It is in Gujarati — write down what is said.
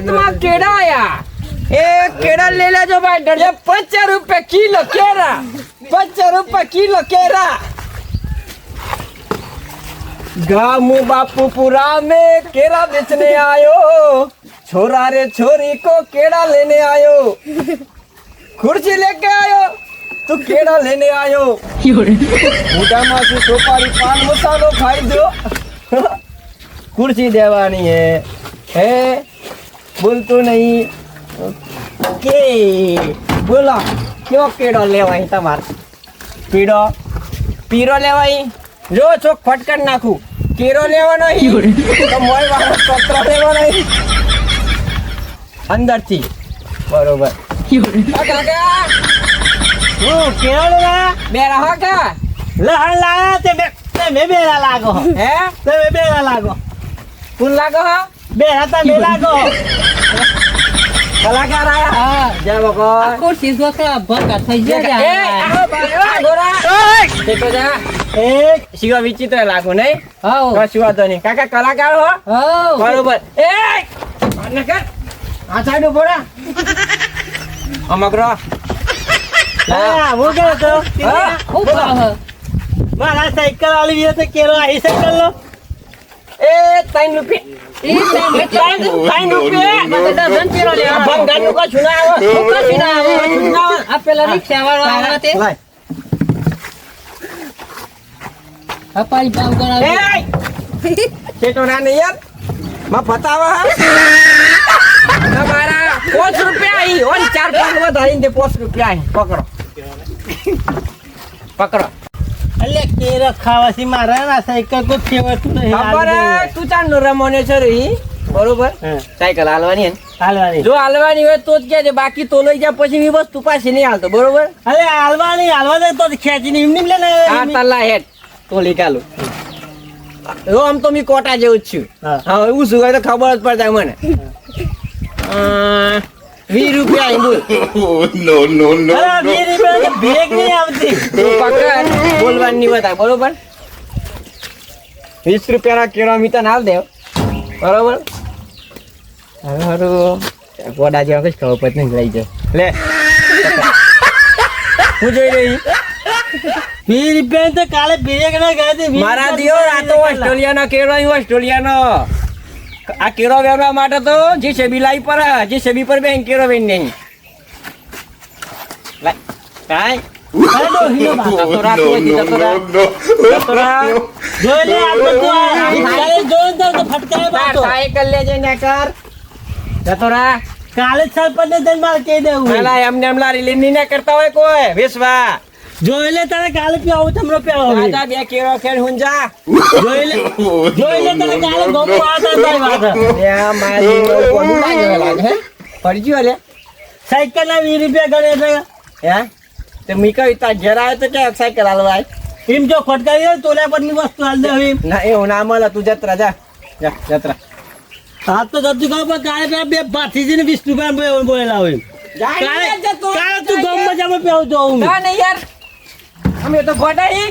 ખેતમાં કેળા આયા એ કેળા લઈ લેજો ભાઈ ડરે 50 રૂપિયા કિલો કેળા 50 રૂપિયા કિલો કેળા गामू बापूपुरा में केला बेचने आयो छोरा रे छोरी को केला लेने आयो कुर्सी लेके आयो तू केला लेने आयो बूढ़ा मासी सोपारी पान मसालो खाई दो कुर्सी देवानी है बोलतो नहीं के बोला क्यों केड़ो लेवाई तमार पीड़ो पीरो लेवाई જો ચોક ફટકડ નાખું કેરો લેવાનો તો મોય વાળો પત્ર લેવાનો અંદરથી બરોબર કાકા હું કેરો લેવા બે રહો કા લહણ લાયા તે મે બેરા લાગો હે તે મે બેરા લાગો કોણ લાગો હો બેરા તા મે લાગો કલાકાર આયા હા જય ભગવાન આખો સીધો કા ભંગા થઈ ગયા એ આવો ભાઈ ગોરા ઓય ટેકો જા એ શિવા વિચિત્ર લાગો નહીં હા કશું વાતો નહીં કાકા કલાકાર હો હા બરોબર એ નકર આ સાઈડ ઉભો રહે અમકરો હા હું ગયો તો હા હું કહો મારા સાયકલ વાળી વિયો તો કેરો આ સાયકલ લો એ 3 રૂપિયા ડઝન કેરો લે ભંગાનું કો છુના આવો આ પેલા રિક્ષા વાળો આવે તે અપાઈ પાવ કરાવે એ કેટો ના ને યાર માં બતાવા તમારા 5 રૂપિયા ઈ ઓન 4-5 વધારીને 5 રૂપિયા પકડો પકડો અલે કેરો ખાવાસી મારા ના સાયકલ કો ફેવરતું નહીં ખબર તું ચાંદનો રમોને છે રી બરોબર સાયકલ હાલવાની હે હાલવાની જો હાલવાની હોય તો જ કે છે બાકી તો લઈ જા પછી વી વસ્તુ પાછી નહીં હાલતો બરોબર અલે હાલવાની હાલવા દે તો ખેંચીને એમની લે ને આ તલ્લા હેડ તો લીકાલું જો આમ તો મી કોટા જેવું જ છું હા એવું શું હોય તો ખબર જ પડતા મને 20 રૂપિયા બોલ નો નો નો 20 રૂપિયા ભેગ નહીં આવતી પકડ બોલવાની બતા બરોબર 20 રૂપિયાના કેળા મીતા હાલ દેવ બરોબર હવે હારું ગોડા જેવા કઈ ખબર પડતી નહીં લઈ જાવ લે હું જોઈ રહી 20 રૂપિયા તો કાલે બ્રેક ના ગયા મારા દિયો આ તો ઓસ્ટ્રેલિયાનો કેળો ઓસ્ટ્રેલિયાનો આ કેળો વેરવા માટે તો જે સેબી લાઈ પર જે સેબી પર બેંક કેળો વેન નહીં કાઈ હેડો હીરો બા તો રાત હોય તો રાત જોઈ લે આ તો કાલે જોન તો ફટકાય બાતો સાયકલ લેજે ને કર જતોરા કાલે સરપંચ ને માર કહી દેવું પેલા એમને એમ લારી લીની ને કરતા હોય કોઈ વેસવા જોઈ લે તને કાલે પી આવું તમરો પે આવો દાદા બે કેરો ખેર હુંજા જોઈ લે તને કાલે ગમો આતા જાય વાત એ મારી કોનું લાગે હે પડી ગયો લે સાયકલ ના 20 રૂપિયા ગણે છે હે તે મીકા ઇતા જરા તો કે સાયકલ હાલવાય એમ જો ફટકાઈ તોલા પરની વસ્તુ હાલ દે હવે ના એ ના મળે તું જત્રા જા જત્રા આ તો જતું ગાવ પર કાલે બે ભાતીજીને 20 રૂપિયા બોલેલા હોય કાલે તું ગમ મજામાં પેવ દઉં ના નહીં યાર અમે તો ગોડાઈ